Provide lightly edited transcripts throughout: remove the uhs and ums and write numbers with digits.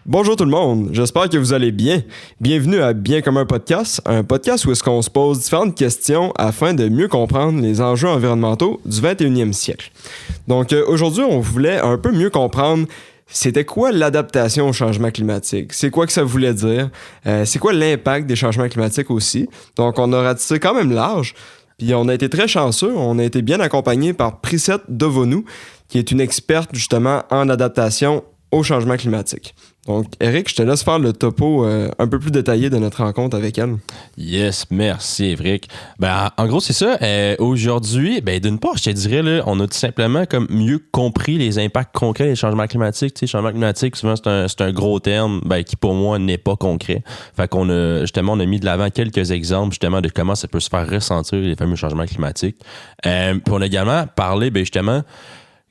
Bonjour tout le monde, j'espère que vous allez bien. Bienvenue à Bien comme un podcast où est-ce qu'on se pose différentes questions afin de mieux comprendre les enjeux environnementaux du 21e siècle. Donc aujourd'hui, on voulait un peu mieux comprendre c'était quoi l'adaptation au changement climatique, c'est quoi que ça voulait dire, c'est quoi l'impact des changements climatiques aussi. Donc on a ratissé quand même large, puis on a été très chanceux, on a été bien accompagné par Priscette Devonou, qui est une experte justement en adaptation au changement climatique. Donc, Eric, je te laisse faire le topo un peu plus détaillé de notre rencontre avec elle. Yes, merci, Eric. En gros, c'est ça. Aujourd'hui, d'une part, je te dirais, là, on a tout simplement comme mieux compris les impacts concrets des changements climatiques. Tu sais, changement climatique, souvent, c'est un gros terme qui, pour moi, n'est pas concret. Fait qu'on a, justement, on a mis de l'avant quelques exemples, justement, de comment ça peut se faire ressentir les fameux changements climatiques. Puis on a également parlé, justement,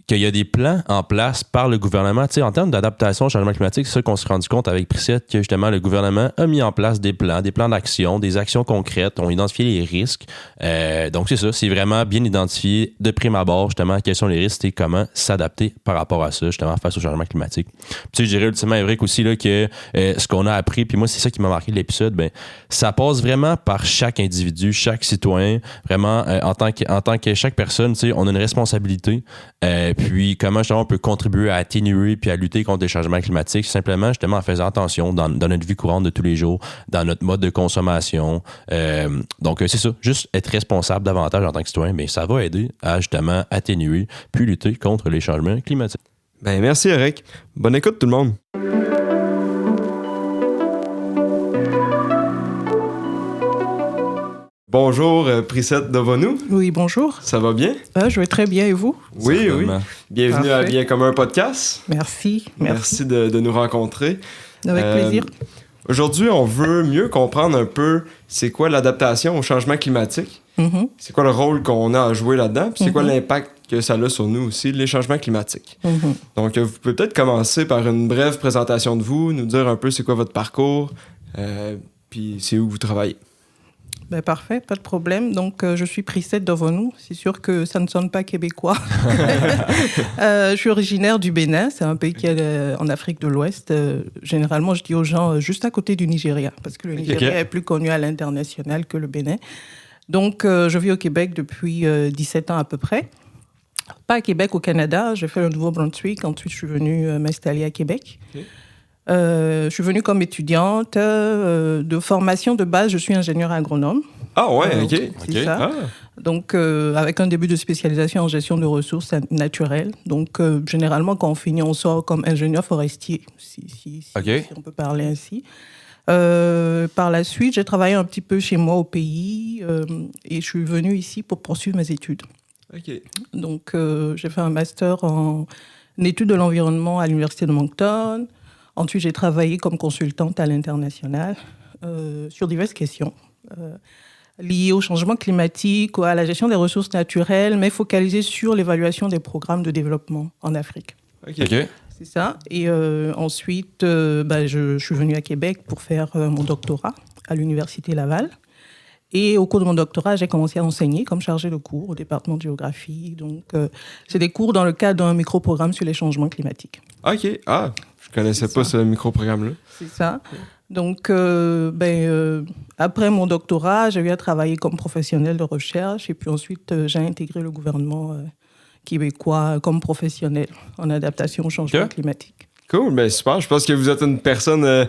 qu'il y a des plans en place par le gouvernement. Tu sais, en termes d'adaptation au changement climatique, c'est ça qu'on s'est rendu compte avec Priscette, que justement, le gouvernement a mis en place des plans d'action, des actions concrètes, ont identifié les risques. Donc, c'est ça, c'est vraiment bien identifié de prime abord, justement, quels sont les risques et comment s'adapter par rapport à ça, justement, face au changement climatique. Puis, tu sais, je dirais ultimement, Eric, aussi, là, que ce qu'on a appris, puis moi, c'est ça qui m'a marqué de l'épisode, ça passe vraiment par chaque individu, chaque citoyen, vraiment, en tant que chaque personne, tu sais, on a une responsabilité. Puis comment justement on peut contribuer à atténuer puis à lutter contre les changements climatiques simplement justement en faisant attention dans notre vie courante de tous les jours, dans notre mode de consommation. Donc c'est ça, juste être responsable davantage en tant que citoyen, ça va aider à justement atténuer puis lutter contre les changements climatiques. Merci Eric. Bonne écoute tout le monde. Bonjour, Priscette Devonou. Oui, bonjour. Ça va bien? Je vais très bien, et vous? Oui. Bienvenue à Bien comme un podcast. Merci. Merci de nous rencontrer. Avec plaisir. Aujourd'hui, on veut mieux comprendre un peu c'est quoi l'adaptation au changement climatique. Mm-hmm. C'est quoi le rôle qu'on a à jouer là-dedans, puis c'est quoi l'impact que ça a sur nous aussi, les changements climatiques. Mm-hmm. Donc, vous pouvez peut-être commencer par une brève présentation de vous, nous dire un peu c'est quoi votre parcours, puis c'est où vous travaillez. Parfait, pas de problème. Donc, je suis Priscette Devonou. C'est sûr que ça ne sonne pas québécois. Je suis originaire du Bénin. C'est un pays qui est en Afrique de l'Ouest. Généralement, je dis aux gens juste à côté du Nigeria, parce que le Nigeria est plus connu à l'international que le Bénin. Donc, je vis au Québec depuis 17 ans à peu près. Pas à Québec, au Canada. J'ai fait le Nouveau-Brunswick. Ensuite, je suis venue m'installer à Québec. Okay. Je suis venue comme étudiante. De formation de base, je suis ingénieure agronome. Ah ouais, OK. C'est ça. Donc, avec un début de spécialisation en gestion de ressources naturelles. Donc, généralement, quand on finit, on sort comme ingénieur forestier, si on peut parler ainsi. Par la suite, j'ai travaillé un petit peu chez moi au pays et je suis venue ici pour poursuivre mes études. OK. Donc, j'ai fait un master en études de l'environnement à l'Université de Moncton. Ensuite, j'ai travaillé comme consultante à l'international sur diverses questions liées au changement climatique, à la gestion des ressources naturelles, mais focalisées sur l'évaluation des programmes de développement en Afrique. OK. C'est ça. Et ensuite, je suis venue à Québec pour faire mon doctorat à l'Université Laval. Et au cours de mon doctorat, j'ai commencé à enseigner comme chargée de cours au département de géographie. Donc, c'est des cours dans le cadre d'un micro-programme sur les changements climatiques. OK. Ah, je connaissais pas ce micro-programme-là. C'est ça. Donc, après mon doctorat, j'ai eu à travailler comme professionnelle de recherche. Et puis ensuite, j'ai intégré le gouvernement québécois comme professionnel en adaptation au changement climatique. Cool. Super. Je pense que vous êtes une personne...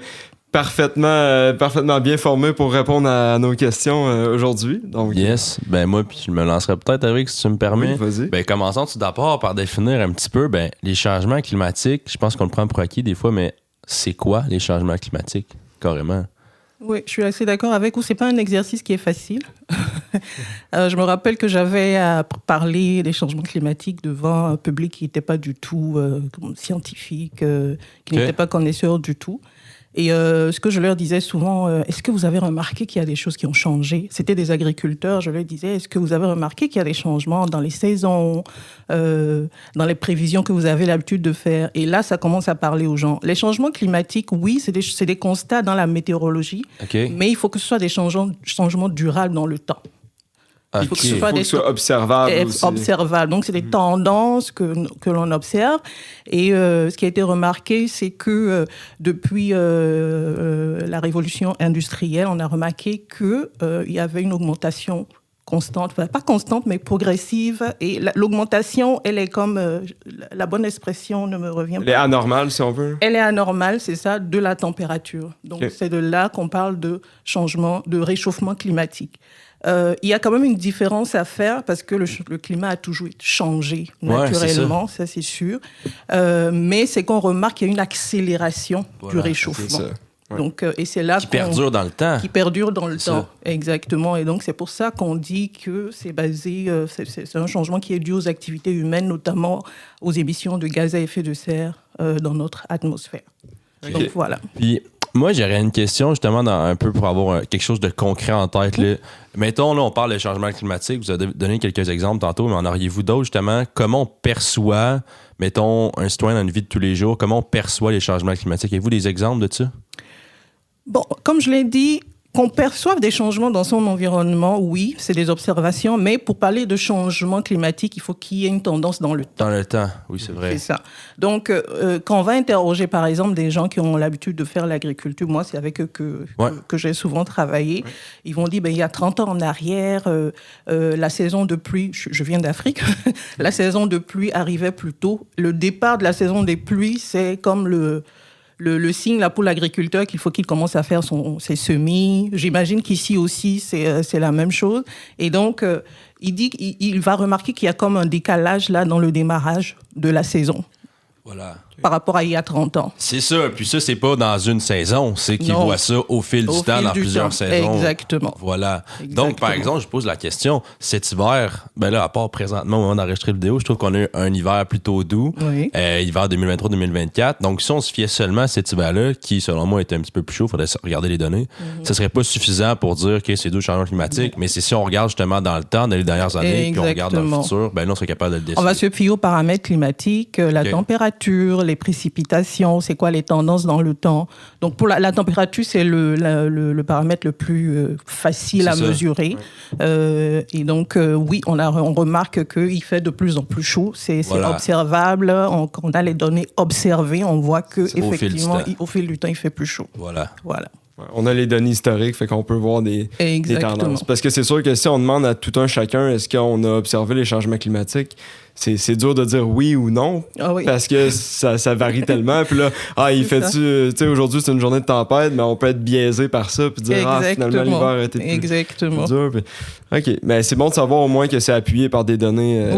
parfaitement bien formé pour répondre à nos questions aujourd'hui. Donc, yes. Moi, puis je me lancerai peut-être avec, si tu me permets. Oui, vas-y. Commençons tout d'abord par définir un petit peu les changements climatiques. Je pense qu'on le prend pour acquis des fois, mais c'est quoi les changements climatiques, carrément? Oui, je suis assez d'accord avec vous. C'est pas un exercice qui est facile. Je me rappelle que j'avais à parler des changements climatiques devant un public qui n'était pas du tout scientifique, qui n'était pas connaisseur du tout. Et ce que je leur disais souvent, est-ce que vous avez remarqué qu'il y a des choses qui ont changé? C'était des agriculteurs, je leur disais, est-ce que vous avez remarqué qu'il y a des changements dans les saisons, dans les prévisions que vous avez l'habitude de faire? Et là, ça commence à parler aux gens. Les changements climatiques, oui, c'est des constats dans la météorologie, mais il faut que ce soit des changements durables dans le temps. Il faut que ce soit observable aussi. Observable. Donc, c'est des tendances que l'on observe. Et ce qui a été remarqué, c'est que depuis la révolution industrielle, on a remarqué qu'il y avait une augmentation constante, enfin, pas constante, mais progressive. Et l'augmentation, elle est comme, la bonne expression ne me revient pas. Elle est anormale, si on veut. Elle est anormale, c'est ça, de la température. Donc, c'est de là qu'on parle de changement, de réchauffement climatique. Il y a quand même une différence à faire parce que le climat a toujours changé naturellement, ça c'est sûr. Mais c'est qu'on remarque qu'il y a une accélération du réchauffement. Ouais. Donc, et c'est là qui perdure dans le temps. Qui perdure dans le temps, exactement. Et donc, c'est pour ça qu'on dit que c'est basé, c'est un changement qui est dû aux activités humaines, notamment aux émissions de gaz à effet de serre dans notre atmosphère. Okay. Donc, voilà. Puis, moi, j'aurais une question, justement, un peu pour avoir quelque chose de concret en tête. Là. Mettons, là, on parle de changement climatique. Vous avez donné quelques exemples tantôt, mais en auriez-vous d'autres, justement? Comment on perçoit, mettons, un citoyen dans une vie de tous les jours, comment on perçoit les changements climatiques? Avez-vous des exemples de ça? Bon, comme je l'ai dit, qu'on perçoive des changements dans son environnement, oui, c'est des observations, mais pour parler de changement climatique, il faut qu'il y ait une tendance dans le temps. Dans le temps, oui, c'est vrai. C'est ça. Donc, quand on va interroger, par exemple, des gens qui ont l'habitude de faire l'agriculture, moi, c'est avec eux que j'ai souvent travaillé, ils vont dire, il y a 30 ans en arrière, la saison de pluie, je viens d'Afrique, la saison de pluie arrivait plus tôt. Le départ de la saison des pluies, c'est comme le signe là, pour l'agriculteur qu'il faut qu'il commence à faire ses semis. J'imagine qu'ici aussi, c'est la même chose. Et donc, il va remarquer qu'il y a comme un décalage là dans le démarrage de la saison. Voilà. Par rapport à il y a 30 ans. C'est ça. Puis ça, c'est pas dans une saison. C'est qu'ils voient ça au fil du temps, dans plusieurs saisons. Exactement. Voilà. Exactement. Donc, par exemple, je pose la question, cet hiver, ben là, à part présentement, au moment d'enregistrer la vidéo, je trouve qu'on a eu un hiver plutôt doux. Oui. Hiver 2023-2024. Donc, si on se fiait seulement à cet hiver-là, qui, selon moi, était un petit peu plus chaud, il faudrait regarder les données, ça serait pas suffisant pour dire que c'est doux changement climatique. Mais c'est si on regarde justement dans le temps, dans les dernières années, puis on regarde dans le futur, ben là, on serait capable de le décider. On va se fier aux paramètres climatiques, la température, les précipitations, c'est quoi les tendances dans le temps. Donc, pour la température, c'est le paramètre le plus facile à mesurer. Ouais. Et donc, oui, on remarque qu'il fait de plus en plus chaud. C'est observable. On a les données observées. On voit qu'effectivement, au fil du temps, il fait plus chaud. Voilà. On a les données historiques, fait qu'on peut voir des tendances. Parce que c'est sûr que si on demande à tout un chacun, est-ce qu'on a observé les changements climatiques, c'est dur de dire oui ou non, parce que ça varie tellement. Puis là, il fait-tu... Tu sais, aujourd'hui, c'est une journée de tempête, mais on peut être biaisé par ça, puis dire, finalement, l'hiver a été plus dur. Puis, OK, mais c'est bon de savoir au moins que c'est appuyé par des données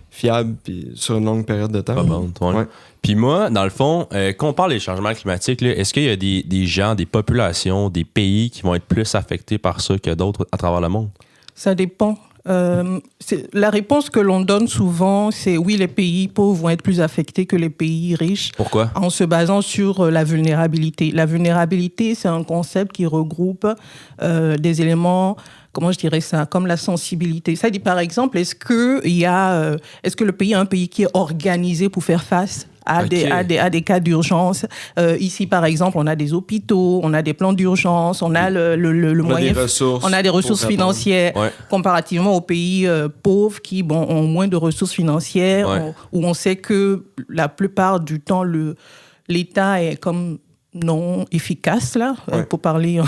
fiables, puis sur une longue période de temps. Pas bon, ouais. Puis moi, dans le fond, quand on parle des changements climatiques, là, est-ce qu'il y a des gens, des populations, des pays qui vont être plus affectés par ça que d'autres à travers le monde? Ça dépend. La réponse que l'on donne souvent, c'est oui, les pays pauvres vont être plus affectés que les pays riches. Pourquoi? En se basant sur la vulnérabilité. La vulnérabilité, c'est un concept qui regroupe des éléments, comment je dirais ça, comme la sensibilité. Ça dit par exemple, est-ce que le pays est un pays qui est organisé pour faire face à des cas d'urgence. Ici, par exemple, on a des hôpitaux, on a des plans d'urgence, on a le moyen... On a des ressources financières, comparativement aux pays pauvres qui ont moins de ressources financières, où on sait que la plupart du temps, l'État est comme non efficace, là, pour parler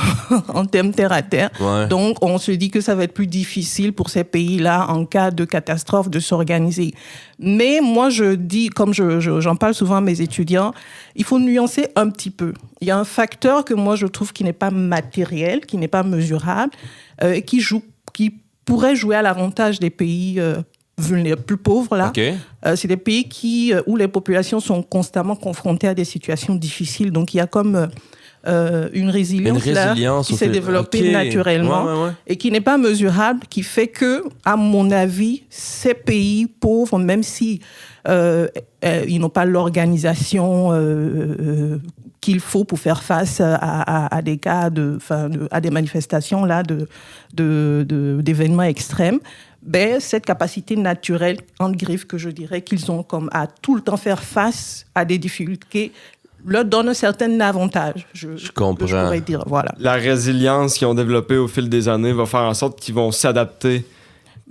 en termes terre à terre. Ouais. Donc, on se dit que ça va être plus difficile pour ces pays-là, en cas de catastrophe, de s'organiser. Mais moi, je dis, comme j'en parle souvent à mes étudiants, il faut nuancer un petit peu. Il y a un facteur que moi, je trouve qui n'est pas matériel, qui n'est pas mesurable, qui pourrait jouer à l'avantage des pays plus pauvres, là. Okay. C'est des pays où les populations sont constamment confrontées à des situations difficiles. Donc, il y a comme une résilience là, qui s'est développée naturellement et qui n'est pas mesurable, qui fait que, à mon avis, ces pays pauvres, même si ils n'ont pas l'organisation qu'il faut pour faire face à des cas à des manifestations là d'événements extrêmes, cette capacité naturelle, entre griffes, que je dirais qu'ils ont comme à tout le temps faire face à des difficultés, leur donne un certain avantage. Je comprends. Je pourrais dire, voilà. La résilience qu'ils ont développée au fil des années va faire en sorte qu'ils vont s'adapter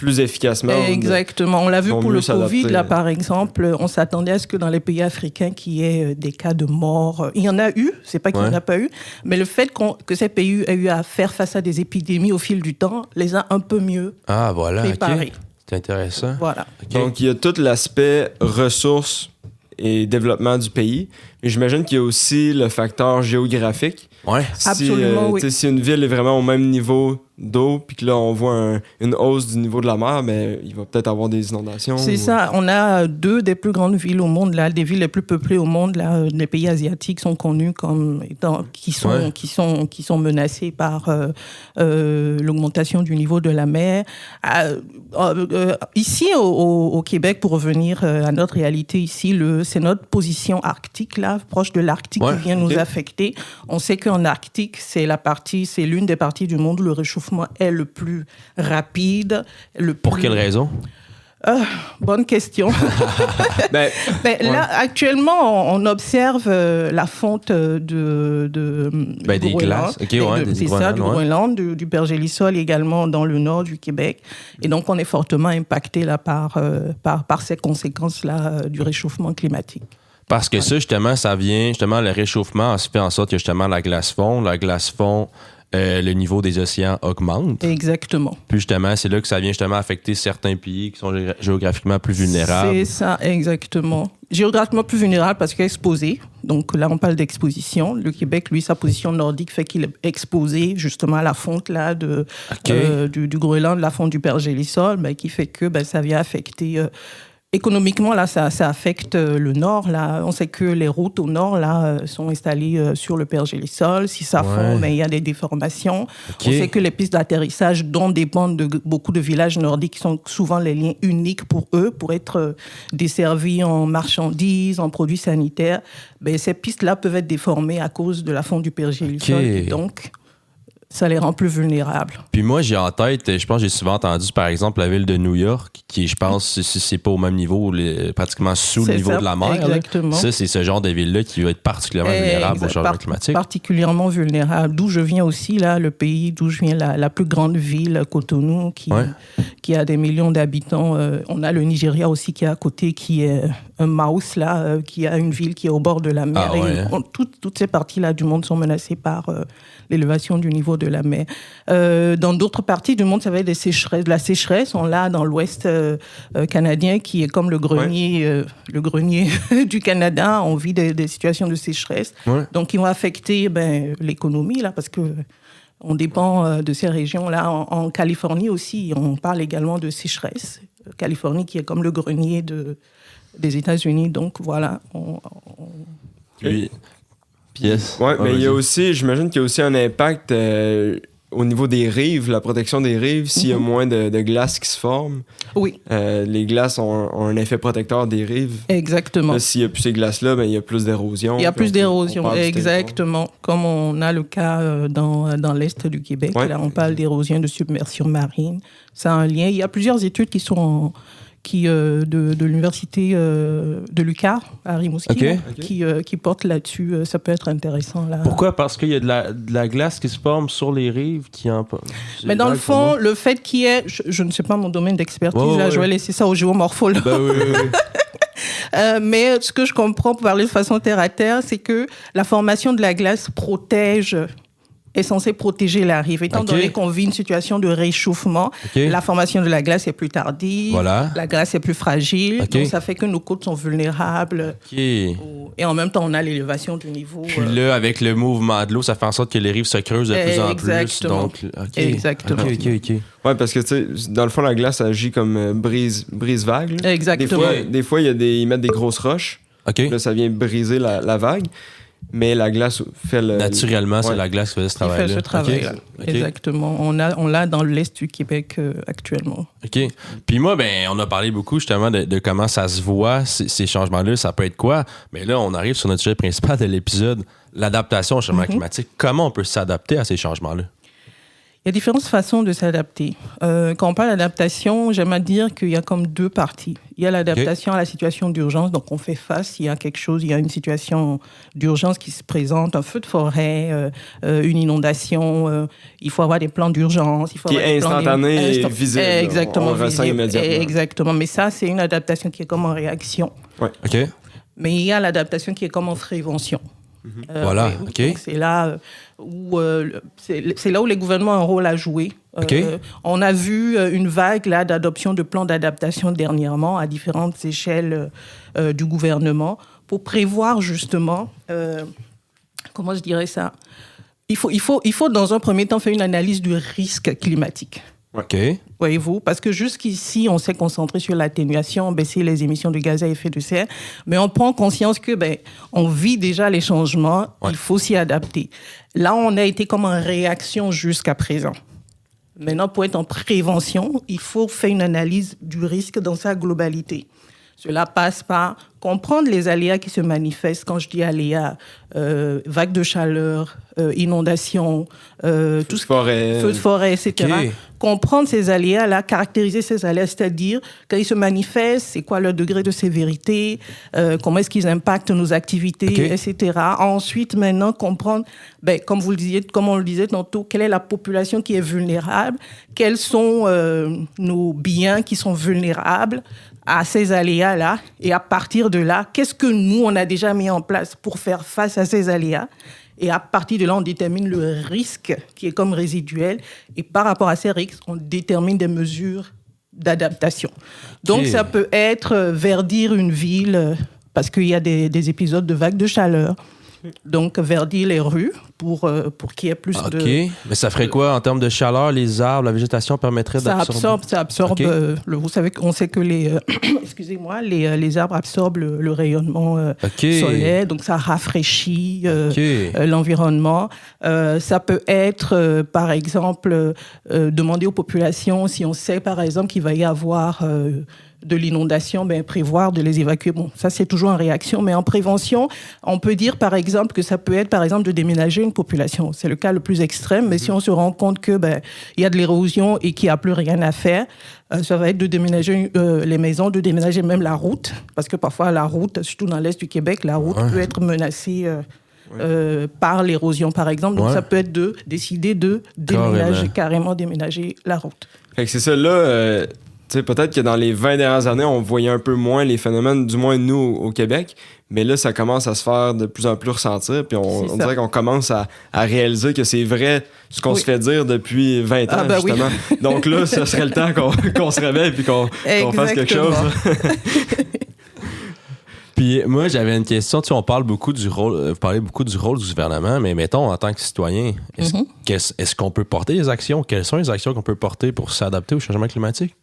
plus efficacement. Exactement. On l'a vu pour le s'adapter. Covid, là, par exemple. On s'attendait à ce que dans les pays africains, qu'il y ait des cas de mort. Il y en a eu, c'est pas qu'il n'y en a pas eu, mais le fait que ces pays aient eu à faire face à des épidémies au fil du temps les a un peu mieux préparés. OK. C'est intéressant. Voilà. Okay. Donc, il y a tout l'aspect ressources et développement du pays. Mais j'imagine qu'il y a aussi le facteur géographique. Ouais. Absolument, oui. Si une ville est vraiment au même niveau d'eau, puis que là, on voit une hausse du niveau de la mer, mais il va peut-être avoir des inondations. C'est ça. On a 2 des plus grandes villes au monde, là, des villes les plus peuplées au monde. Là, les pays asiatiques sont connus comme étant, qui sont menacés par l'augmentation du niveau de la mer. Ici, au Québec, pour revenir à notre réalité ici, c'est notre position arctique, là, proche de l'Arctique, qui vient nous affecter. On sait qu'en Arctique, c'est l'une des parties du monde où le réchauffement est le plus rapide. Pour quelle raison? Bonne question. Là, actuellement, on observe la fonte du des glaces. C'est ça, du Groenland, du pergélisol également dans le nord du Québec. Et donc, on est fortement impacté là, par ces conséquences-là du réchauffement climatique. Parce que ça, justement, le réchauffement fait en sorte que justement la glace fond, le niveau des océans augmente. Exactement. Puis justement, c'est là que ça vient justement affecter certains pays qui sont géographiquement plus vulnérables. C'est ça, exactement. Géographiquement plus vulnérable parce qu'il est exposé. Donc là, on parle d'exposition. Le Québec, lui, sa position nordique fait qu'il est exposé justement à la fonte là, du Groenland, la fonte du pergélisol, qui fait que ça vient affecter... Économiquement, là, ça affecte le nord. Là. On sait que les routes au nord là, sont installées sur le pergélisol. Si ça fond, il y a des déformations. On sait que les pistes d'atterrissage dont dépendent de beaucoup de villages nordiques qui sont souvent les liens uniques pour eux, pour être desservis en marchandises, en produits sanitaires. Ces pistes-là peuvent être déformées à cause de la fonte du pergélisol. Donc, ça les rend plus vulnérables. Puis moi, j'ai en tête, je pense que j'ai souvent entendu, par exemple, la ville de New York, qui, je pense, si c'est pas au même niveau, pratiquement sous le niveau de la mer. Exactement. Ça, c'est ce genre de ville-là qui va être particulièrement vulnérable au changement climatique. Particulièrement vulnérable. D'où je viens aussi, là, le pays d'où je viens, la plus grande ville, Cotonou, qui a des millions d'habitants. On a le Nigeria aussi qui est à côté, qui est un mouse, là, qui a une ville qui est au bord de la mer. Toutes ces parties-là du monde sont menacées par l'élévation du niveau de la mer. Dans d'autres parties du monde, ça va être de la sécheresse. On l'a dans l'ouest canadien, qui est comme le grenier du Canada. On vit des situations de sécheresse. Donc, qui vont affecter l'économie, là, parce que on dépend de ces régions-là. En Californie aussi, on parle également de sécheresse. Californie qui est comme le grenier des États-Unis. Donc, voilà. Mais il y a aussi, j'imagine qu'il y a aussi un impact au niveau des rives, la protection des rives, s'il y a moins de glace qui se forment. Oui. Les glaces ont un effet protecteur des rives. Exactement. Là, s'il n'y a plus ces glaces-là, il y a plus d'érosion. Il y a plus d'érosion, exactement. Comme on a le cas dans l'Est du Québec. Là, on parle d'érosion, de submersion marine. Ça a un lien. Il y a plusieurs études qui sont... de l'université de l'UQAR à Rimouski, qui porte là-dessus. Ça peut être intéressant. Là. Pourquoi? Parce qu'il y a de la glace qui se forme sur les rives qui en... Mais dans le fond, le fait qu'il y ait... Je ne sais pas mon domaine d'expertise, je vais laisser ça aux géomorphologues. Mais ce que je comprends, pour parler de façon terre-à-terre, c'est que la formation de la glace est censé protéger la rive. Étant donné qu'on vit une situation de réchauffement, la formation de la glace est plus tardive, la glace est plus fragile, donc ça fait que nos côtes sont vulnérables. Et en même temps, on a l'élévation du niveau. Puis là, avec le mouvement de l'eau, ça fait en sorte que les rives se creusent de plus en plus. Donc, Exactement. Oui, parce que tu sais, dans le fond, la glace agit comme brise-vague. Exactement. Des fois, ils mettent des grosses roches. Là, ça vient briser la vague. Mais la glace fait le... Naturellement, c'est la glace qui fait ce travail-là. Fait ce travail-là. Exactement. On l'a dans l'Est du Québec actuellement. OK. Puis moi, on a parlé beaucoup justement de comment ça se voit, ces changements-là, ça peut être quoi. Mais là, on arrive sur notre sujet principal de l'épisode, l'adaptation au changement climatique. Comment on peut s'adapter à ces changements-là? Il y a différentes façons de s'adapter. Quand on parle d'adaptation, j'aime à dire qu'il y a comme deux parties. Il y a l'adaptation à la situation d'urgence, donc on fait face, il y a quelque chose, il y a une situation d'urgence qui se présente, un feu de forêt, une inondation, il faut avoir des plans d'urgence. Il faut qui est instantané et visible. Exactement. On ressent immédiatement. Exactement, mais ça, c'est une adaptation qui est comme en réaction. Ouais. OK. Mais il y a l'adaptation qui est comme en prévention. Voilà, oui, OK. donc c'est là où les gouvernements ont un rôle à jouer. OK. On a vu une vague là, d'adoption de plans d'adaptation dernièrement à différentes échelles du gouvernement pour prévoir justement, comment je dirais ça, il faut dans un premier temps faire une analyse du risque climatique. OK. Voyez-vous, parce que jusqu'ici, on s'est concentré sur l'atténuation, baisser les émissions de gaz à effet de serre, mais on prend conscience que on vit déjà les changements, il faut s'y adapter. Là, on a été comme en réaction jusqu'à présent. Maintenant, pour être en prévention, il faut faire une analyse du risque dans sa globalité. Cela passe par comprendre les aléas qui se manifestent. Quand je dis aléas, vagues de chaleur, inondations, feu de forêt, etc. Okay. Comprendre ces aléas-là, caractériser ces aléas, c'est-à-dire quand ils se manifestent, c'est quoi leur degré de sévérité, comment est-ce qu'ils impactent nos activités, etc. Ensuite, maintenant, comprendre, comme on le disait tantôt, quelle est la population qui est vulnérable, quels sont nos biens qui sont vulnérables à ces aléas-là, et à partir de là, qu'est-ce que nous, on a déjà mis en place pour faire face à ces aléas. Et à partir de là, on détermine le risque qui est comme résiduel. Et par rapport à ces risques, on détermine des mesures d'adaptation. Donc, ça peut être verdir une ville, parce qu'il y a des épisodes de vagues de chaleur. Donc, verdir les rues pour qu'il y ait plus de... OK. Mais ça ferait quoi en termes de chaleur? Les arbres, la végétation permettrait d'absorber? Ça absorbe. Vous savez qu'on sait que les arbres absorbent le rayonnement solaire, donc ça rafraîchit l'environnement. Ça peut être, par exemple, demander aux populations, si on sait, par exemple, qu'il va y avoir... de l'inondation, prévoir de les évacuer. Bon, ça, c'est toujours en réaction, mais en prévention, on peut dire, par exemple, que ça peut être, par exemple, de déménager une population. C'est le cas le plus extrême, mais si on se rend compte que il y a de l'érosion et qu'il n'y a plus rien à faire, ça va être de déménager les maisons, de déménager même la route, parce que parfois, la route, surtout dans l'Est du Québec, la route peut être menacée par l'érosion, par exemple. Donc, ça peut être de décider de carrément déménager la route. Fait que c'est ça, là... peut-être que dans les 20 dernières années, on voyait un peu moins les phénomènes, du moins nous au Québec, mais là, ça commence à se faire de plus en plus ressentir, puis on dirait qu'on commence à réaliser que c'est vrai ce qu'on se fait dire depuis 20 ans, justement. Oui. Donc là, ce serait le temps qu'on se réveille puis qu'on fasse quelque chose. Puis moi, j'avais une question. On parle beaucoup du rôle, vous parlez beaucoup du rôle du gouvernement, mais mettons, en tant que citoyen, est-ce qu'on peut porter des actions? Quelles sont les actions qu'on peut porter pour s'adapter au changement climatique?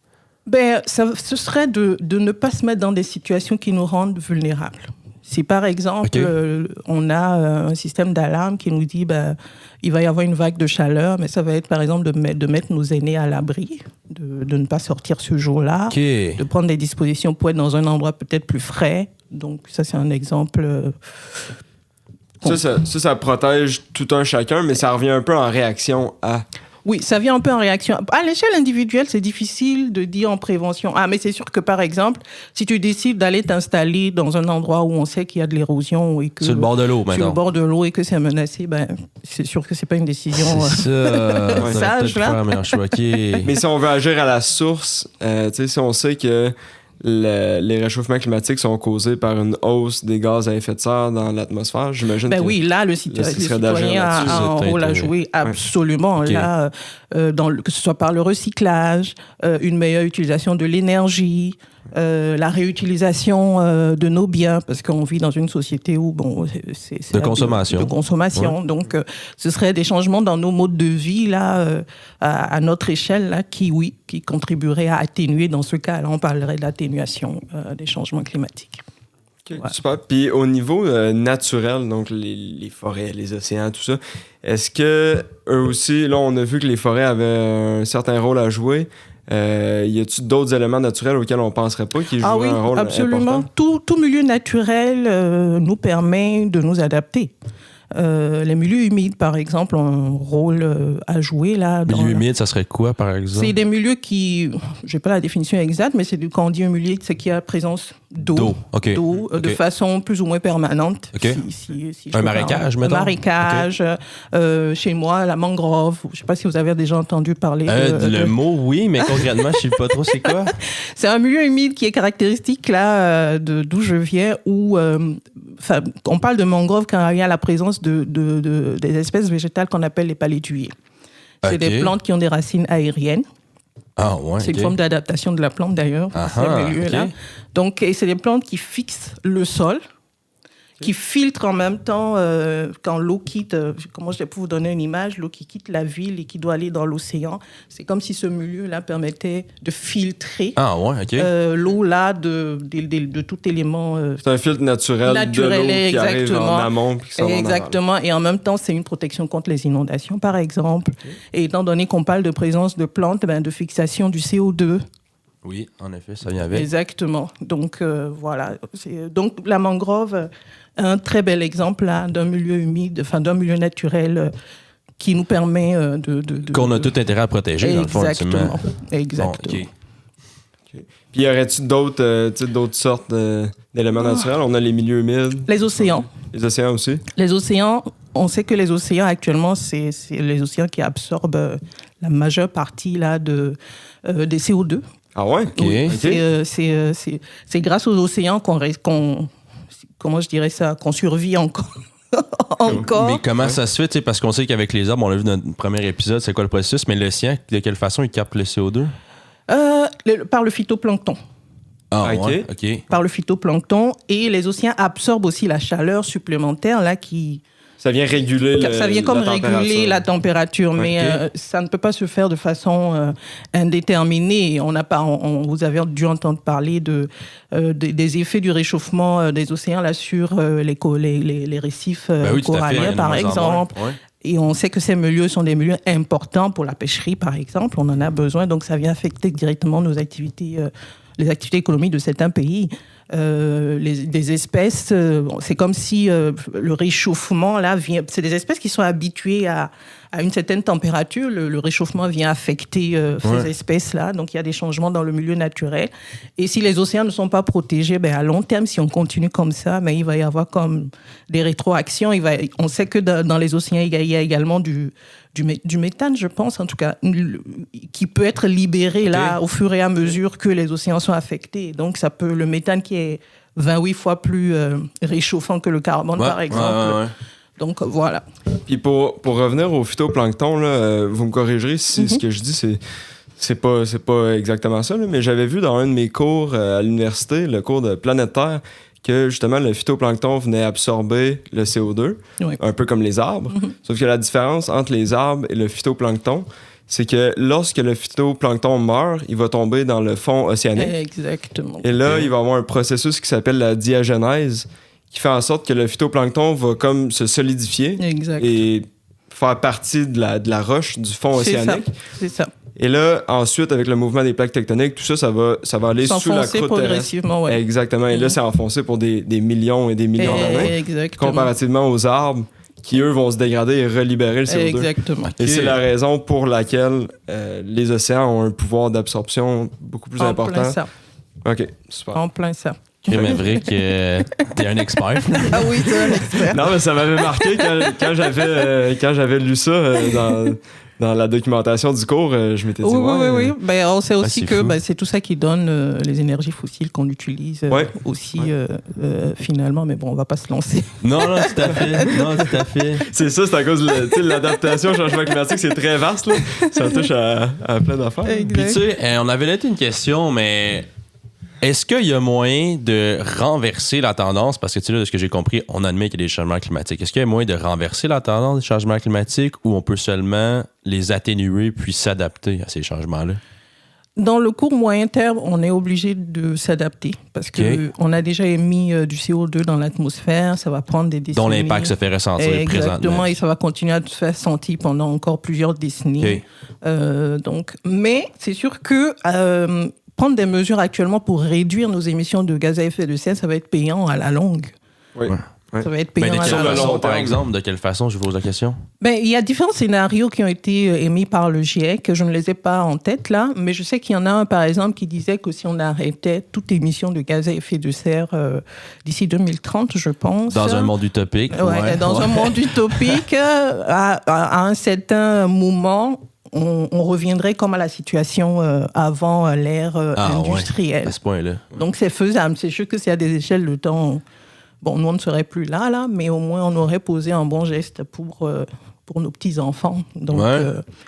Ce serait de ne pas se mettre dans des situations qui nous rendent vulnérables. Si par exemple, on a un système d'alarme qui nous dit il va y avoir une vague de chaleur, mais ça va être par exemple de mettre nos aînés à l'abri, de ne pas sortir ce jour-là, de prendre des dispositions pour être dans un endroit peut-être plus frais. Donc ça, c'est un exemple... Ça protège tout un chacun, mais ça revient un peu en réaction à... Oui, ça vient un peu en réaction. À l'échelle individuelle, c'est difficile de dire en prévention. Mais c'est sûr que, par exemple, si tu décides d'aller t'installer dans un endroit où on sait qu'il y a de l'érosion et que... Sur le bord de l'eau, maintenant. Sur le bord de l'eau et que c'est menacé, c'est sûr que c'est pas une décision sage, là. Mais si on veut agir à la source, si on sait que les réchauffements climatiques sont causés par une hausse des gaz à effet de serre dans l'atmosphère, j'imagine que... Oui, là, le citoyen a un rôle à jouer, absolument. Okay. Là, que ce soit par le recyclage, une meilleure utilisation de l'énergie, la réutilisation de nos biens, parce qu'on vit dans une société où, c'est de consommation. Ouais. Donc, ce serait des changements dans nos modes de vie, là, à notre échelle, là, qui contribueraient à atténuer, dans ce cas-là, on parlerait d'atténuation des changements climatiques. Okay, super. Puis au niveau naturel, donc les forêts, les océans, tout ça, est-ce que eux aussi, là, on a vu que les forêts avaient un certain rôle à jouer. Y a-t-il d'autres éléments naturels auxquels on ne penserait pas qui joueraient un rôle absolument. important? Tout milieu naturel nous permet de nous adapter. Les milieux humides, par exemple, ont un rôle à jouer là. Milieu humide, ça serait quoi, par exemple? C'est des milieux qui, je n'ai pas la définition exacte, mais quand on dit un milieu, c'est qu'il y a présence d'eau, OK. de façon plus ou moins permanente. OK. Si Un marécage, mettons? Un marécage. Okay. Chez moi, la mangrove. Je ne sais pas si vous avez déjà entendu parler le mot, oui, mais concrètement, je ne sais pas trop c'est quoi. C'est un milieu humide qui est caractéristique là d'où je viens, où on parle de mangrove quand il y a la présence des espèces végétales qu'on appelle les palétuviers. C'est des plantes qui ont des racines aériennes. Ah, ouais, c'est une forme d'adaptation de la plante d'ailleurs, ces milieux-là. Donc, c'est des plantes qui fixent le sol, qui filtrent en même temps quand l'eau quitte, comment je vais vous donner une image, l'eau qui quitte la ville et qui doit aller dans l'océan. C'est comme si ce milieu-là permettait de filtrer l'eau là de tout élément. C'est un filtre naturel de l'eau qui arrive en amont. Exactement. Et en même temps, c'est une protection contre les inondations, par exemple. Okay. Et étant donné qu'on parle de présence de plantes, de fixation du CO2. Oui, en effet, ça vient avec. Exactement. Donc, voilà. Donc, la mangrove, un très bel exemple là, d'un milieu humide, d'un milieu naturel qui nous permet qu'on a tout intérêt à protéger, dans le fond. Exactement. Bon, okay. Puis, y aurait-il d'autres sortes d'éléments naturels? On a les milieux humides. Les océans. Les océans aussi? Les océans, on sait que les océans, actuellement, c'est les océans qui absorbent la majeure partie là, des CO2. Ah ouais? Oui, c'est grâce aux océans comment je dirais ça, qu'on survit encore. Mais comment ça se fait? Parce qu'on sait qu'avec les arbres, on l'a vu dans notre premier épisode, c'est quoi le processus, mais l'océan, de quelle façon il capte le CO2? Par le phytoplancton. Ah, ouais, OK. Par le phytoplancton. Et les océans absorbent aussi la chaleur supplémentaire là, qui... Ça vient réguler réguler la température, mais ça ne peut pas se faire de façon indéterminée. Vous avez dû entendre parler des effets du réchauffement des océans là, sur les récifs coralliens, par exemple. Ouais. Et on sait que ces milieux sont des milieux importants pour la pêcherie, par exemple. On en a besoin, donc ça vient affecter directement nos activités, les activités économiques de certains pays. Des espèces, c'est comme si le réchauffement là vient. C'est des espèces qui sont habituées à une certaine température. Le réchauffement vient affecter ces espèces là. Donc il y a des changements dans le milieu naturel. Et si les océans ne sont pas protégés, à long terme, si on continue comme ça, il va y avoir comme des rétroactions. On sait que dans les océans, il y a également du méthane, je pense, en tout cas, qui peut être libéré là au fur et à mesure que les océans sont affectés. Donc, le méthane qui est 28 fois plus réchauffant que le carbone, par exemple. Donc, voilà. Puis pour revenir au phytoplancton, là, vous me corrigerez si ce que je dis, c'est pas exactement ça, là, mais j'avais vu dans un de mes cours à l'université, le cours de Planète Terre, que justement le phytoplancton venait absorber le CO2, un peu comme les arbres. Sauf que la différence entre les arbres et le phytoplancton, c'est que lorsque le phytoplancton meurt, il va tomber dans le fond océanique. Exactement. Et là, il va y avoir un processus qui s'appelle la diagenèse, qui fait en sorte que le phytoplancton va comme se solidifier et faire partie de la roche du fond océanique. C'est ça. Et là, ensuite, avec le mouvement des plaques tectoniques, tout ça, ça va aller sous la croûte progressivement, terrestre. Exactement. Et là, c'est enfoncé pour des millions et des millions d'années. Comparativement aux arbres qui, eux, vont se dégrader et relibérer le CO2. Exactement. Et c'est la raison pour laquelle les océans ont un pouvoir d'absorption beaucoup plus important. En plein ça. OK, super. En plein ça. Maverick, t'es un expert. Ah oui, t'es un expert. Non, mais ça m'avait marqué quand j'avais lu ça dans la documentation du cours, je m'étais dit... Oui. On sait aussi que c'est tout ça qui donne les énergies fossiles qu'on utilise aussi, finalement. Mais bon, on va pas se lancer. Non, tout à fait. C'est ça, c'est à cause de l'adaptation au changement climatique, c'est très vaste. Là. Ça touche à plein d'affaires. Puis tu sais, on avait laissé une question, mais... Est-ce qu'il y a moyen de renverser la tendance? Parce que, tu sais, là, de ce que j'ai compris, on admet qu'il y a des changements climatiques. Est-ce qu'il y a moyen de renverser la tendance des changements climatiques ou on peut seulement les atténuer puis s'adapter à ces changements-là? Dans le court moyen terme, on est obligé de s'adapter parce qu'on a déjà émis du CO2 dans l'atmosphère. Ça va prendre des décennies. Dont l'impact se fait ressentir présentement. Exactement, et ça va continuer à se faire sentir pendant encore plusieurs décennies. Mais c'est sûr que... prendre des mesures actuellement pour réduire nos émissions de gaz à effet de serre, ça va être payant à la longue. Oui. Ouais. Ça va être Mais payant de à quelle la le fin. façon, long par terme. exemple? De quelle façon, je vous pose la question? Il y a différents scénarios qui ont été émis par le GIEC. Je ne les ai pas en tête là, mais je sais qu'il y en a un, par exemple, qui disait que si on arrêtait toute émission de gaz à effet de serre d'ici 2030, je pense. Dans un monde utopique. Ouais, dans un monde utopique, à un certain moment, on reviendrait comme à la situation avant l'ère industrielle. À ce point-là. Donc c'est faisable. C'est sûr que c'est à des échelles de temps. Bon, nous on ne serait plus là, mais au moins on aurait posé un bon geste pour nos petits-enfants. Donc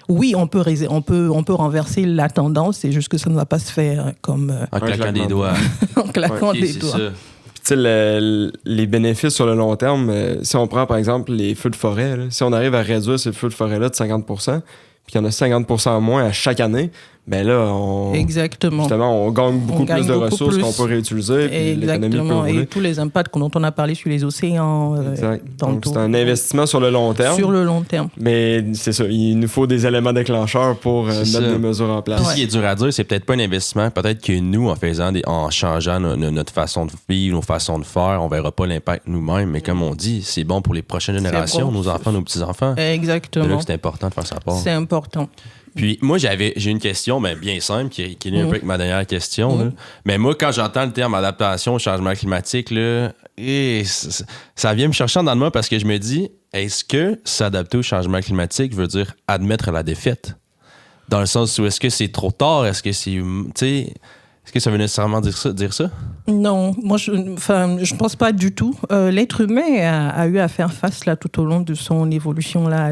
oui, on peut renverser la tendance, c'est juste que ça ne va pas se faire comme En claquant des doigts. en claquant Ok, des c'est doigts. ça. Puis, tu sais, les bénéfices sur le long terme, si on prend par exemple les feux de forêt, là, si on arrive à réduire ces feux de forêt-là de 50%, puis qu'il y en a 50% en moins à chaque année, ben là, Exactement. justement, on gagne beaucoup gagne plus de beaucoup ressources plus. qu'on peut réutiliser, puis l'économie peut Exactement. rouler. Et tous les impacts dont on a parlé sur les océans Exact. Donc, tantôt. c'est un investissement sur le long terme. Sur le long terme. Mais c'est ça, il nous faut des éléments déclencheurs pour C'est mettre ça. des mesures en place. Puis ce qui est dur à dire, c'est peut-être pas un investissement. Peut-être que nous, en changeant notre façon de vivre, nos façons de faire, on verra pas l'impact nous-mêmes. Mais comme on dit, c'est bon pour les prochaines générations, bon. nos enfants, nos petits-enfants. C'est là Exactement. que c'est important de faire sa part. C'est important. Puis moi, j'ai une question bien simple qui est liée un peu avec ma dernière question. Là. Mais moi, quand j'entends le terme adaptation au changement climatique, là, ça vient me chercher dans le moi parce que je me dis, est-ce que s'adapter au changement climatique veut dire admettre la défaite? Dans le sens où est-ce que c'est trop tard? Est-ce que c'est... Est-ce que ça veut nécessairement dire ça? Non, moi je pense pas du tout. L'être humain a eu à faire face là tout au long de son évolution là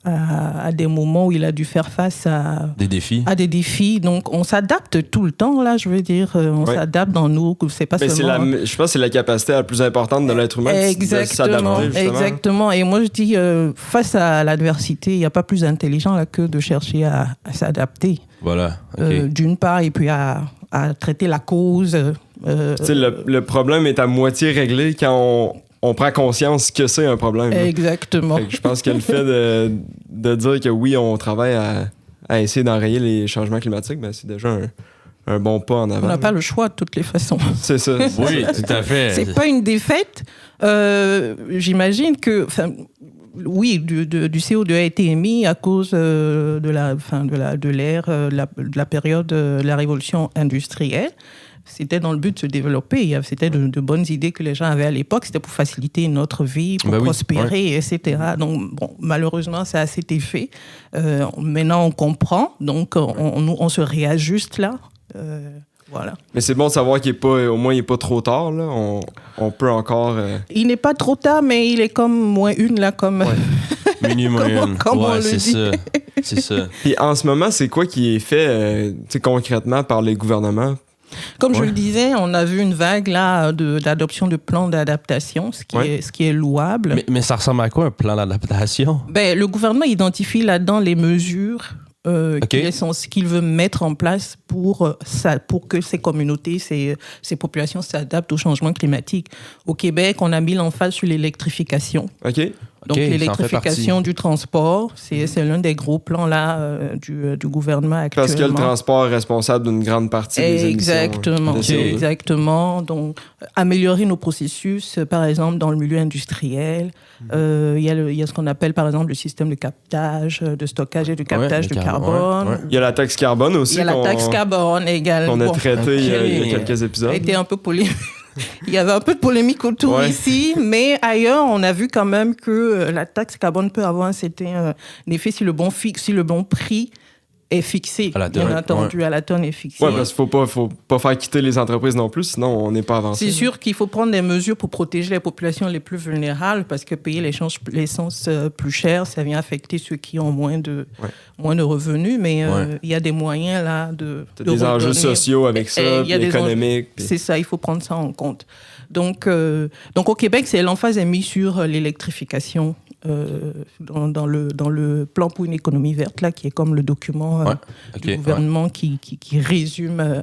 à des moments où il a dû faire face à Des défis? des défis. Donc on s'adapte tout le temps là, je veux dire, on s'adapte dans nous, c'est pas Mais seulement. je pense que c'est la capacité la plus importante de l'être humain de s'adapter, justement. Exactement. Et moi je dis face à l'adversité, il n'y a pas plus intelligent là que de chercher à s'adapter. Voilà. OK. D'une part et puis à traiter la cause. Tu sais, le problème est à moitié réglé quand on prend conscience que c'est un problème. Exactement. Fait que je pense que le fait de dire que oui, on travaille à essayer d'enrayer les changements climatiques, ben, c'est déjà un bon pas en avant. On n'a pas le choix de toutes les façons. C'est ça. Oui, tout à fait. C'est pas une défaite. J'imagine que, oui, du CO2 a été émis à cause de l'ère, de la période de la révolution industrielle. C'était dans le but de se développer. C'était de bonnes idées que les gens avaient à l'époque. C'était pour faciliter notre vie, pour prospérer, etc. Donc, bon, malheureusement, ça a cet effet. Maintenant, on comprend. Donc, on se réajuste là. Voilà. Mais c'est bon de savoir au moins il n'est pas trop tard. Là. On peut encore... Il n'est pas trop tard, mais il est comme moins une, là, comme... Ouais. Minimum. Comme on le c'est dit. ça. C'est ça. Puis en ce moment, c'est quoi qui est fait tu sais, concrètement par les gouvernements? Comme je le disais, on a vu une vague là d'adoption de plans d'adaptation, ce qui est louable. Mais ça ressemble à quoi un plan d'adaptation? Le gouvernement identifie là-dedans les mesures qu'il veut mettre en place pour que ces communautés, ces populations s'adaptent au changement climatique. Au Québec, on a mis l'emphase sur l'électrification. OK. Donc, l'électrification du transport, c'est l'un des gros plans là, du gouvernement actuellement. Parce que le transport est responsable d'une grande partie des émissions. Exactement. Donc, améliorer nos processus, par exemple, dans le milieu industriel. Il y a ce qu'on appelle, par exemple, le système de captage, de stockage et de captage de carbone. Ouais. Il y a la taxe carbone aussi. Il y a la taxe carbone également. Qu'on a traité il y a quelques épisodes. Ça a été un peu polémique. Il y avait un peu de polémique autour ici, mais ailleurs, on a vu quand même que la taxe carbone peut avoir un certain effet si le bon prix est fixé, bien entendu, à la tonne est fixé. Oui, parce qu'il ne faut pas faire quitter les entreprises non plus, sinon on n'est pas avancé. C'est sûr qu'il faut prendre des mesures pour protéger les populations les plus vulnérables, parce que payer l'essence plus cher, ça vient affecter ceux qui ont moins de revenus, mais il y a des moyens là de des enjeux sociaux avec ça, économiques. C'est ça, il faut prendre ça en compte. Donc au Québec, l'emphase est mise sur l'électrification dans le plan pour une économie verte, là, qui est comme le document du gouvernement qui résume...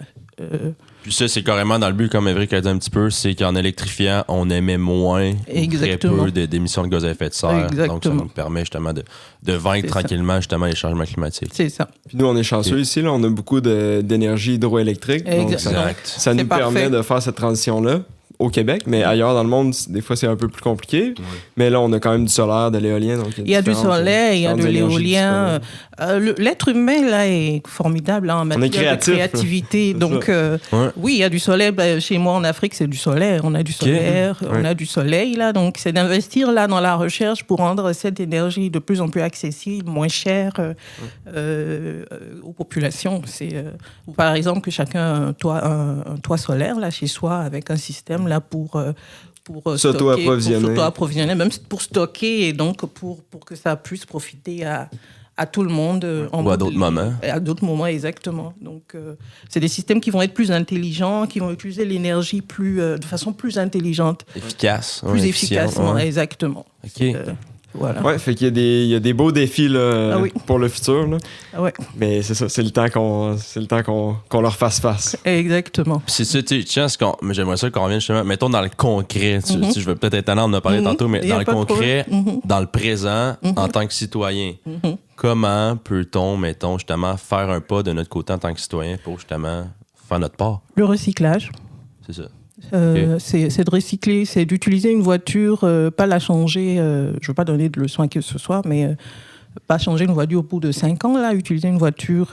Puis ça, c'est carrément dans le but, comme Évric a dit un petit peu, c'est qu'en électrifiant, on émet moins, très peu d'émissions de gaz à effet de serre. Exactement. Donc, ça nous permet justement de vaincre tranquillement justement les changements climatiques. C'est ça. Puis nous, on est chanceux ici, là, on a beaucoup d'énergie hydroélectrique. Donc ça nous permet de faire cette transition-là. au Québec, mais ailleurs dans le monde, des fois, c'est un peu plus compliqué. Mais là, on a quand même du solaire, de l'éolien. Donc il y a du solaire, il y a de l'éolien. L'être humain, là, est formidable en matière de créativité. Donc, oui, il y a du soleil. Chez moi, en Afrique, c'est du solaire. On a du solaire, on a du soleil, là. Donc, c'est d'investir, là, dans la recherche pour rendre cette énergie de plus en plus accessible, moins chère aux populations. Par exemple, que chacun ait un toit solaire, là, chez soi, avec un système, là, pour s'auto-approvisionner, même pour stocker et donc pour que ça puisse profiter à tout le monde. Ou à d'autres moments. À d'autres moments, exactement. Donc, c'est des systèmes qui vont être plus intelligents, qui vont utiliser l'énergie de façon plus intelligente. Efficace. Plus efficacement, exactement. OK. Voilà. Ouais, fait qu'il y a des beaux défis là, pour le futur. Là. Ouais. Mais c'est ça, c'est le temps qu'on leur fasse face. Exactement. C'est ça, tu sais, mais j'aimerais ça qu'on revienne justement, mettons dans le concret. Je vais peut-être être en a parlé tantôt, mais dans le concret, dans le présent, en tant que citoyen, comment peut-on, mettons, justement, faire un pas de notre côté en tant que citoyen pour justement faire notre part? Le recyclage. C'est ça. C'est de recycler, c'est d'utiliser une voiture, pas la changer, je ne veux pas donner de leçons à qui que ce soit, mais pas changer une voiture au bout de 5 ans, là, utiliser une voiture...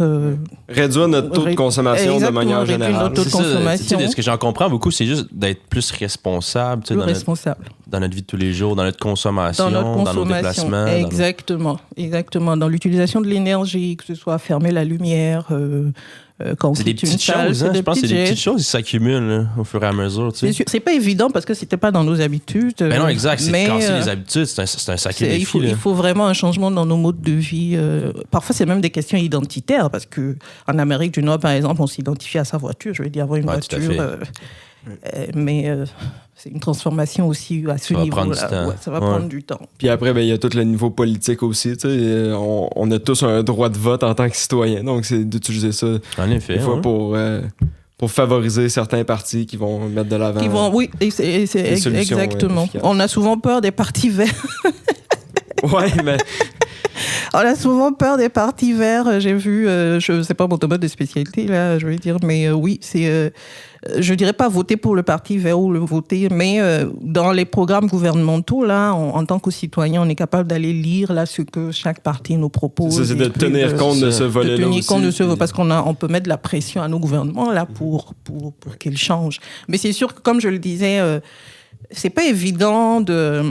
réduire notre taux de consommation de manière générale. Notre taux de consommation. Ce que j'en comprends beaucoup, c'est juste d'être plus responsable, dans notre vie de tous les jours, dans notre consommation, dans nos déplacements. Exactement. Dans l'utilisation de l'énergie, que ce soit fermer la lumière... c'est des petites choses, hein? Je pense que c'est des petites choses qui s'accumulent là, au fur et à mesure. Tu sais. C'est pas évident parce que c'était pas dans nos habitudes. Ben non, exact. C'est de casser les habitudes, c'est un sacré défi. Il faut vraiment un changement dans nos modes de vie. Parfois, c'est même des questions identitaires parce qu'en Amérique du Nord, par exemple, on s'identifie à sa voiture. Je veux dire, avoir une voiture. Mais c'est une transformation aussi à ce niveau-là. Ça va prendre du temps. Puis après, il y a tout le niveau politique aussi. On a tous un droit de vote en tant que citoyen. Donc, c'est d'utiliser ça des fois pour favoriser certains partis qui vont mettre de l'avant. Oui, c'est exactement. On a souvent peur des partis verts. Ouais, mais... On a souvent peur des partis verts. J'ai vu, je sais pas mon domaine de spécialité, là, je vais dire, mais oui, c'est... je dirais pas voter pour le parti vert ou le voter, mais dans les programmes gouvernementaux, là, en tant que citoyen, on est capable d'aller lire là, ce que chaque parti nous propose. C'est de tenir compte de ce volet-là aussi. Parce qu'on peut mettre de la pression à nos gouvernements là, pour qu'ils changent. Mais c'est sûr que, comme je le disais, c'est pas évident de...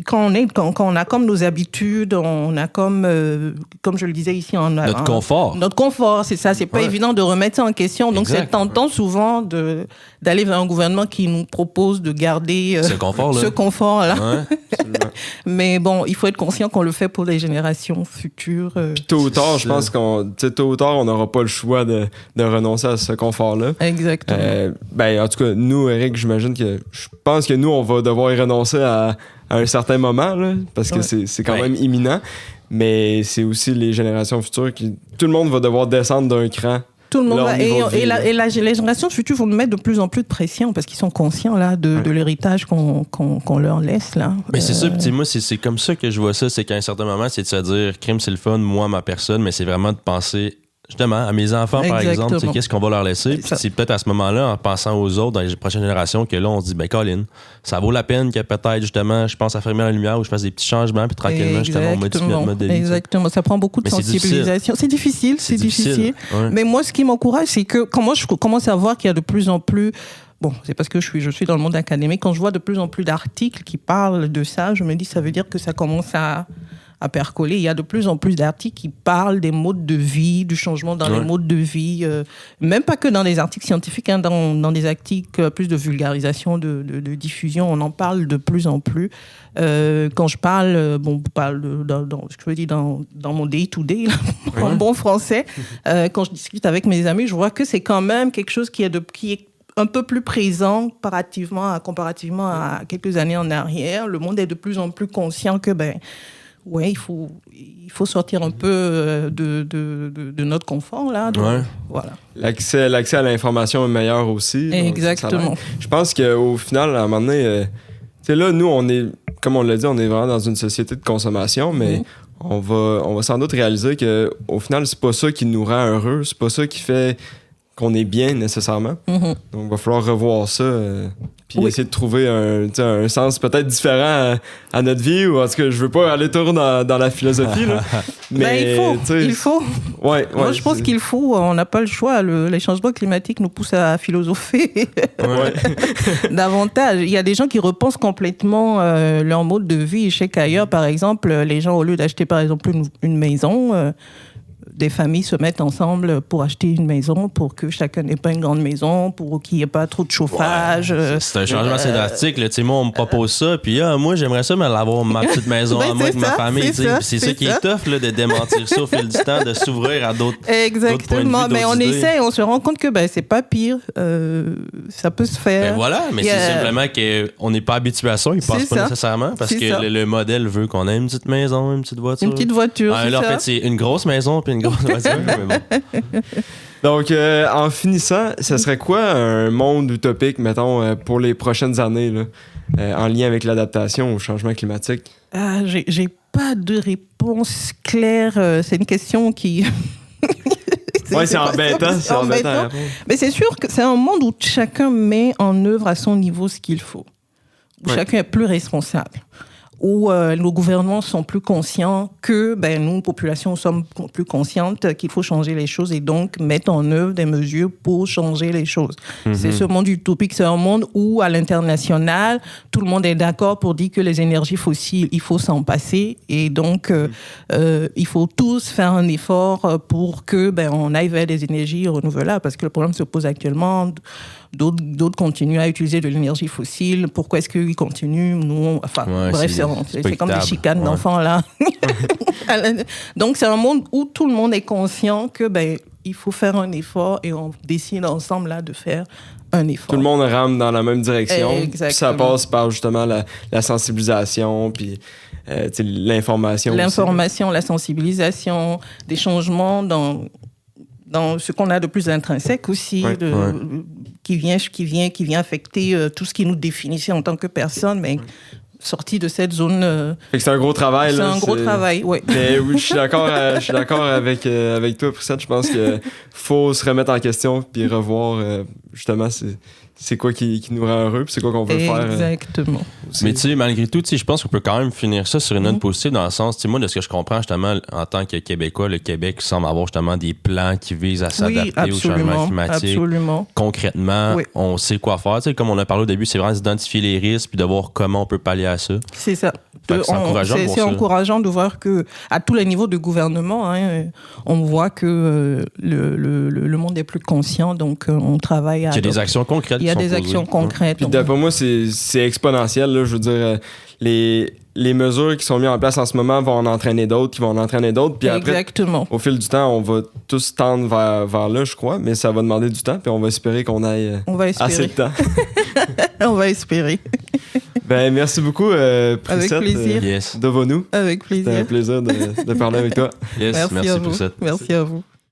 Quand on a comme nos habitudes, on a comme je le disais ici, notre confort. Notre confort, c'est ça. C'est pas évident de remettre ça en question. Donc, c'est tentant souvent d'aller vers un gouvernement qui nous propose de garder ce confort-là. Mais bon, il faut être conscient qu'on le fait pour les générations futures. Puis tôt ou tard, je pense on n'aura pas le choix de renoncer à ce confort-là. Exactement. En tout cas, nous, Eric, je pense que nous, on va devoir y renoncer à un certain moment, là, parce que c'est quand même imminent. Mais c'est aussi les générations futures qui... Tout le monde va devoir descendre d'un cran. Tout le monde va, les générations futures vont nous mettre de plus en plus de pression parce qu'ils sont conscients là, de l'héritage qu'on leur laisse. Là. Mais c'est ça, moi, c'est comme ça que je vois ça. C'est qu'à un certain moment, c'est de se dire, crime, c'est le fun, moi, ma personne, mais c'est vraiment de penser... Justement, à mes enfants, par exemple, qu'est-ce qu'on va leur laisser? Puis c'est peut-être à ce moment-là, en pensant aux autres, dans les prochaines générations, que là, on se dit, Colin, ça vaut la peine que peut-être, justement, je pense à fermer la lumière ou je fasse des petits changements, puis tranquillement, justement, on modifie notre mode de vie. Exactement. Ça prend beaucoup de sensibilisation. C'est difficile. Ouais. Mais moi, ce qui m'encourage, c'est que quand je commence à voir qu'il y a de plus en plus... Bon, c'est parce que je suis dans le monde académique. Quand je vois de plus en plus d'articles qui parlent de ça, je me dis, ça veut dire que ça commence à percoler. Il y a de plus en plus d'articles qui parlent des modes de vie, du changement dans les modes de vie, même pas que dans des articles scientifiques, hein, dans des articles plus de vulgarisation, de diffusion, on en parle de plus en plus. Quand je parle, dans mon day-to-day, en bon français, quand je discute avec mes amis, je vois que c'est quand même quelque chose qui est un peu plus présent comparativement à quelques années en arrière. Le monde est de plus en plus conscient que il faut sortir un peu de notre confort là. Donc, voilà. L'accès à l'information est meilleur aussi. Exactement. Je pense qu'au final, à un moment donné, là, nous, on est, comme on l'a dit, on est vraiment dans une société de consommation, mais on va sans doute réaliser qu'au final, c'est pas ça qui nous rend heureux, c'est pas ça qui fait qu'on est bien nécessairement. Donc, il va falloir revoir ça. Puis essayer de trouver un sens peut-être différent à notre vie. Ou en tout cas, je veux pas aller trop dans la philosophie. Là. Mais il faut. Ouais, moi, je pense qu'il faut. On n'a pas le choix. Les changements climatiques nous poussent à philosopher davantage. Il y a des gens qui repensent complètement leur mode de vie. Je sais qu'ailleurs, par exemple, les gens, au lieu d'acheter par exemple une maison, des familles se mettent ensemble pour acheter une maison, pour que chacun n'ait pas une grande maison, pour qu'il n'y ait pas trop de chauffage. Ouais, c'est un changement assez drastique. Là. Moi, on me propose ça, puis moi, j'aimerais ça l'avoir ma petite maison à moi avec ma famille. C'est ça qui est tough là, de démentir ça au fil du temps, de s'ouvrir à d'autres Exactement, mais on essaie, on se rend compte que c'est pas pire. Ça peut se faire. Ben voilà, mais c'est simplement qu'on n'est pas habitué à ça, ils passent pas nécessairement, parce que le modèle veut qu'on ait une petite maison, une petite voiture. Une petite voiture, là, en fait, c'est une grosse maison, puis une grosse voiture, mais bon. Donc, en finissant, ce serait quoi un monde utopique, mettons, pour les prochaines années, là, en lien avec l'adaptation au changement climatique? J'ai pas de réponse claire. C'est une question qui... c'est embêtant. C'est embêtant. Mais c'est sûr que c'est un monde où chacun met en œuvre à son niveau ce qu'il faut. Où chacun est plus responsable. Où nos gouvernements sont plus conscients que nous, population, sommes plus conscientes qu'il faut changer les choses et donc mettre en œuvre des mesures pour changer les choses. C'est ce monde utopique, c'est un monde où, à l'international, tout le monde est d'accord pour dire que les énergies fossiles, il faut s'en passer et donc il faut tous faire un effort pour que on aille vers des énergies renouvelables parce que le problème se pose actuellement. D'autres continuent à utiliser de l'énergie fossile. Pourquoi est-ce qu'ils continuent? Nous, bref, c'est comme des chicanes d'enfants, là. Donc, c'est un monde où tout le monde est conscient que il faut faire un effort et on décide ensemble là, de faire un effort. Tout le monde rame dans la même direction. Exactement. Puis ça passe par justement la sensibilisation puis l'information. L'information, la sensibilisation, des changements dans ce qu'on a de plus intrinsèque aussi, qui vient affecter tout ce qui nous définissait en tant que personne, mais sorti de cette zone. Fait que c'est un gros travail. C'est un gros travail, oui. Mais oui, je suis d'accord avec toi, Priscette. Je pense qu'il faut se remettre en question puis revoir justement c'est quoi qui nous rend heureux puis c'est quoi qu'on veut faire. Exactement. Mais tu sais, malgré tout, je pense qu'on peut quand même finir ça sur une note positive dans le sens, moi, de ce que je comprends justement en tant que Québécois, le Québec semble avoir justement des plans qui visent à s'adapter au changement climatique. Absolument. Concrètement, on sait quoi faire. Tu sais, comme on a parlé au début, c'est vraiment d'identifier les risques puis de voir comment on peut pallier à ça. C'est ça. C'est encourageant de voir que à tous les niveaux de gouvernement, on voit que le monde est plus conscient, donc on travaille à... Il y a des actions concrètes. Il y a des actions concrètes. Puis d'après moi, c'est exponentiel. Là, je veux dire, les mesures qui sont mises en place en ce moment vont en entraîner d'autres, qui vont en entraîner d'autres. Puis après, au fil du temps, on va tous tendre vers là, je crois, mais ça va demander du temps, puis on va espérer qu'on aille assez de temps. On va espérer. Merci beaucoup, Priscette. Avec plaisir. Devons-nous. Avec plaisir. C'était un plaisir de parler avec toi. Yes, merci à vous. Priscette. Merci à vous.